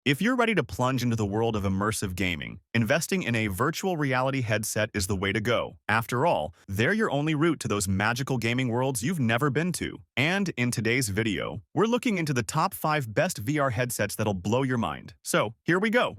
If you're ready to plunge into the world of immersive gaming, investing in a virtual reality headset is the way to go. After all, they're your only route to those magical gaming worlds you've never been to. And in today's video, we're looking into the top 5 best VR headsets that'll blow your mind. So, here we go.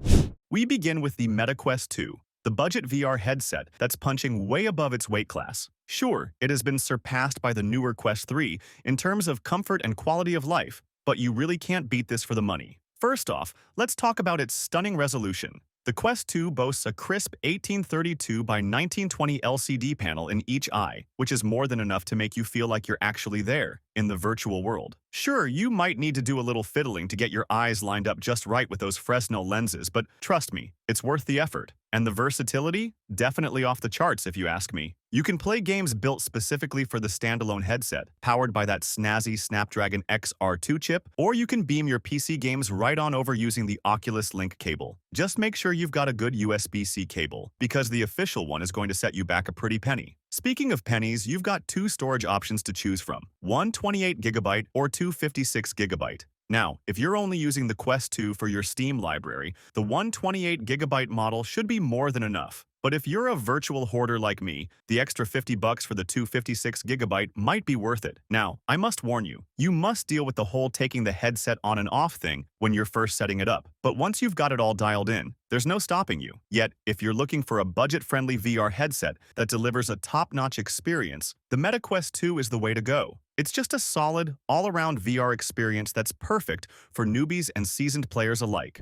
We begin with the MetaQuest 2, the budget VR headset that's punching way above its weight class. Sure, it has been surpassed by the newer Quest 3 in terms of comfort and quality of life, but you really can't beat this for the money. First off, let's talk about its stunning resolution. The Quest 2 boasts a crisp 1832 by 1920 LCD panel in each eye, which is more than enough to make you feel like you're actually there, in the virtual world. Sure, you might need to do a little fiddling to get your eyes lined up just right with those Fresnel lenses, but trust me, it's worth the effort. And the versatility? Definitely off the charts if you ask me. You can play games built specifically for the standalone headset, powered by that snazzy Snapdragon XR2 chip, or you can beam your PC games right on over using the Oculus Link cable. Just make sure you've got a good USB-C cable, because the official one is going to set you back a pretty penny. Speaking of pennies, you've got 2 storage options to choose from, one 28GB or two 56GB. Now, if you're only using the Quest 2 for your Steam library, the 128GB model should be more than enough. But if you're a virtual hoarder like me, the extra $50 for the 256GB might be worth it. Now, I must warn you, you must deal with the whole taking the headset on and off thing when you're first setting it up. But once you've got it all dialed in, there's no stopping you. Yet, if you're looking for a budget-friendly VR headset that delivers a top-notch experience, the MetaQuest 2 is the way to go. It's just a solid, all-around VR experience that's perfect for newbies and seasoned players alike.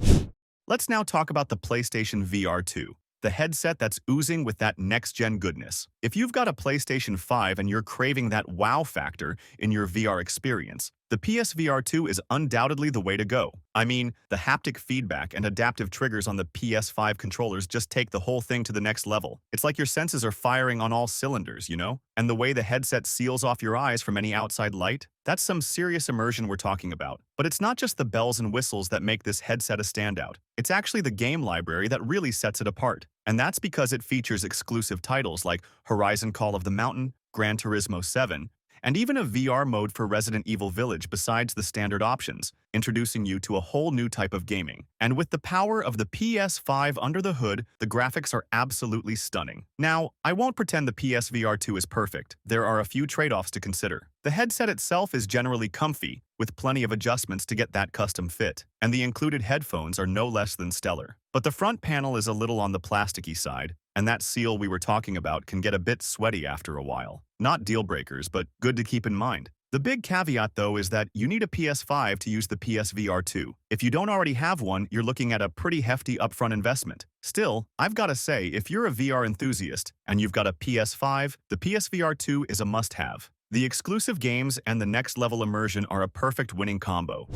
Let's now talk about the PlayStation VR 2. The headset that's oozing with that next-gen goodness. If you've got a PlayStation 5 and you're craving that wow factor in your VR experience, the PSVR 2 is undoubtedly the way to go. I mean, the haptic feedback and adaptive triggers on the PS5 controllers just take the whole thing to the next level. It's like your senses are firing on all cylinders, you know? And the way the headset seals off your eyes from any outside light, that's some serious immersion we're talking about. But it's not just the bells and whistles that make this headset a standout. It's actually the game library that really sets it apart. And that's because it features exclusive titles like Horizon Call of the Mountain, Gran Turismo 7, and even a VR mode for Resident Evil Village besides the standard options, introducing you to a whole new type of gaming. And with the power of the PS5 under the hood, the graphics are absolutely stunning. Now, I won't pretend the PSVR 2 is perfect. There are a few trade-offs to consider. The headset itself is generally comfy, with plenty of adjustments to get that custom fit, and the included headphones are no less than stellar. But the front panel is a little on the plasticky side, and that seal we were talking about can get a bit sweaty after a while. Not deal breakers, but good to keep in mind. The big caveat, though, is that you need a PS5 to use the PSVR 2. If you don't already have one, you're looking at a pretty hefty upfront investment. Still, I've got to say, if you're a VR enthusiast and you've got a PS5, the PSVR 2 is a must-have. The exclusive games and the next-level immersion are a perfect winning combo.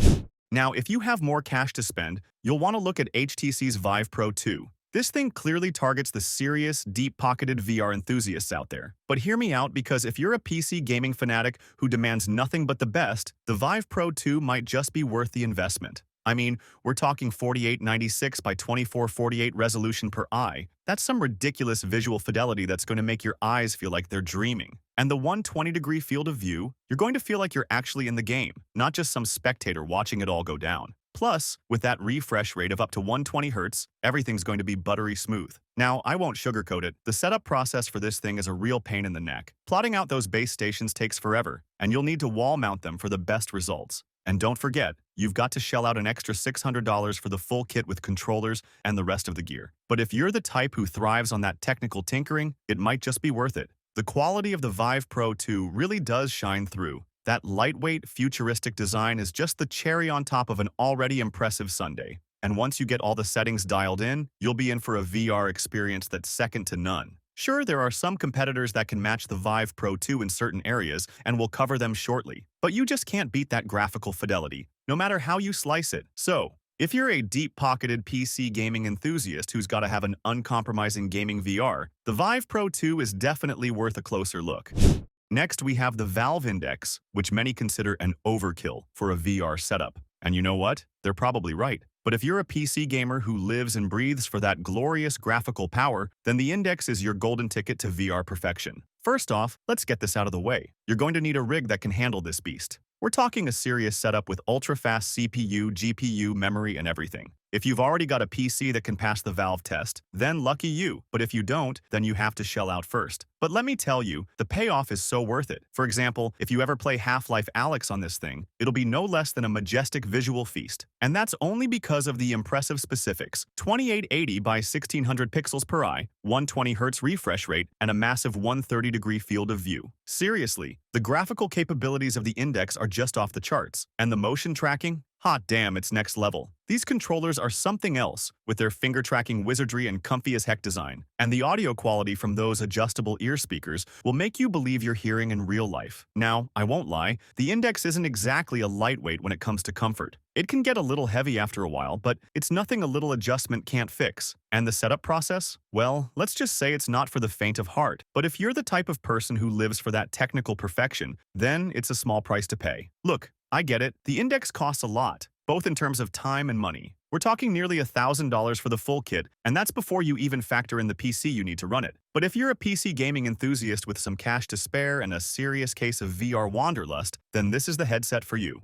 Now, if you have more cash to spend, you'll want to look at HTC's Vive Pro 2. This thing clearly targets the serious, deep-pocketed VR enthusiasts out there. But hear me out, because if you're a PC gaming fanatic who demands nothing but the best, the Vive Pro 2 might just be worth the investment. I mean, we're talking 4896 by 2448 resolution per eye. That's some ridiculous visual fidelity that's going to make your eyes feel like they're dreaming. And the 120-degree field of view, you're going to feel like you're actually in the game, not just some spectator watching it all go down. Plus, with that refresh rate of up to 120 Hz, everything's going to be buttery smooth. Now, I won't sugarcoat it, the setup process for this thing is a real pain in the neck. Plotting out those base stations takes forever, and you'll need to wall mount them for the best results. And don't forget, you've got to shell out an extra $600 for the full kit with controllers and the rest of the gear. But if you're the type who thrives on that technical tinkering, it might just be worth it. The quality of the Vive Pro 2 really does shine through. That lightweight, futuristic design is just the cherry on top of an already impressive sundae. And once you get all the settings dialed in, you'll be in for a VR experience that's second to none. Sure, there are some competitors that can match the Vive Pro 2 in certain areas, and we'll cover them shortly. But you just can't beat that graphical fidelity, no matter how you slice it. So, if you're a deep-pocketed PC gaming enthusiast who's got to have an uncompromising gaming VR, the Vive Pro 2 is definitely worth a closer look. Next, we have the Valve Index, which many consider an overkill for a VR setup. And you know what? They're probably right. But if you're a PC gamer who lives and breathes for that glorious graphical power, then the Index is your golden ticket to VR perfection. First off, let's get this out of the way. You're going to need a rig that can handle this beast. We're talking a serious setup with ultra-fast CPU, GPU, memory, and everything. If you've already got a PC that can pass the Valve test, then lucky you. But if you don't, then you have to shell out first. But let me tell you, the payoff is so worth it. For example, if you ever play Half-Life Alyx on this thing, it'll be no less than a majestic visual feast. And that's only because of the impressive specifics: 2880 by 1600 pixels per eye, 120Hz refresh rate, and a massive 130-degree field of view. Seriously, the graphical capabilities of the Index are just off the charts. And the motion tracking? Hot damn, it's next level. These controllers are something else, with their finger-tracking wizardry and comfy-as-heck design. And the audio quality from those adjustable ear speakers will make you believe you're hearing in real life. Now, I won't lie, the Index isn't exactly a lightweight when it comes to comfort. It can get a little heavy after a while, but it's nothing a little adjustment can't fix. And the setup process? Well, let's just say it's not for the faint of heart. But if you're the type of person who lives for that technical perfection, then it's a small price to pay. Look, I get it, the Index costs a lot, both in terms of time and money. We're talking nearly $1,000 for the full kit, and that's before you even factor in the PC you need to run it. But if you're a PC gaming enthusiast with some cash to spare and a serious case of VR wanderlust, then this is the headset for you.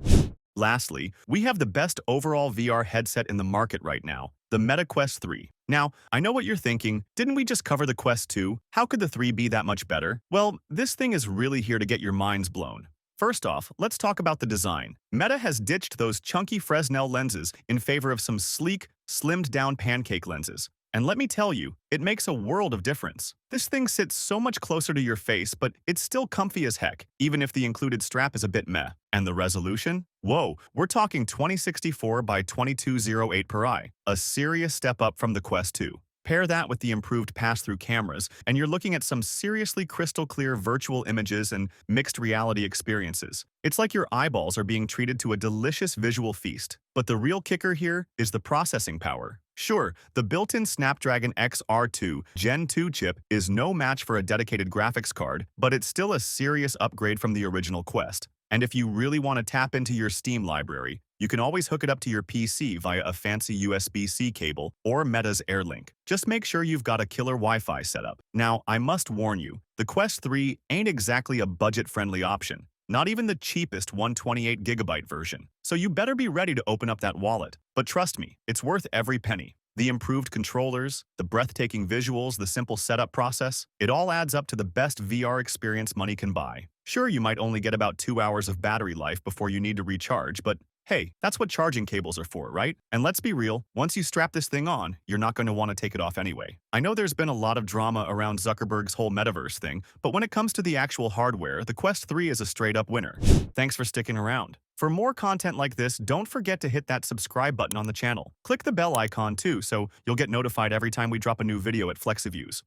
Lastly, we have the best overall VR headset in the market right now, the Meta Quest 3. Now, I know what you're thinking, didn't we just cover the Quest 2? How could the 3 be that much better? Well, this thing is really here to get your minds blown. First off, let's talk about the design. Meta has ditched those chunky Fresnel lenses in favor of some sleek, slimmed-down pancake lenses. And let me tell you, it makes a world of difference. This thing sits so much closer to your face, but it's still comfy as heck, even if the included strap is a bit meh. And the resolution? Whoa, we're talking 2064 by 2208 per eye, a serious step up from the Quest 2. Pair that with the improved pass-through cameras, and you're looking at some seriously crystal-clear virtual images and mixed reality experiences. It's like your eyeballs are being treated to a delicious visual feast. But the real kicker here is the processing power. Sure, the built-in Snapdragon XR2 Gen 2 chip is no match for a dedicated graphics card, but it's still a serious upgrade from the original Quest. And if you really want to tap into your Steam library, you can always hook it up to your PC via a fancy USB-C cable or Meta's AirLink. Just make sure you've got a killer Wi-Fi setup. Now, I must warn you, the Quest 3 ain't exactly a budget-friendly option. Not even the cheapest 128GB version. So you better be ready to open up that wallet. But trust me, it's worth every penny. The improved controllers, the breathtaking visuals, the simple setup process, it all adds up to the best VR experience money can buy. Sure, you might only get about 2 hours of battery life before you need to recharge, but hey, that's what charging cables are for, right? And let's be real, once you strap this thing on, you're not going to want to take it off anyway. I know there's been a lot of drama around Zuckerberg's whole metaverse thing, but when it comes to the actual hardware, the Quest 3 is a straight-up winner. Thanks for sticking around. For more content like this, don't forget to hit that subscribe button on the channel. Click the bell icon too, so you'll get notified every time we drop a new video at Flexiviews.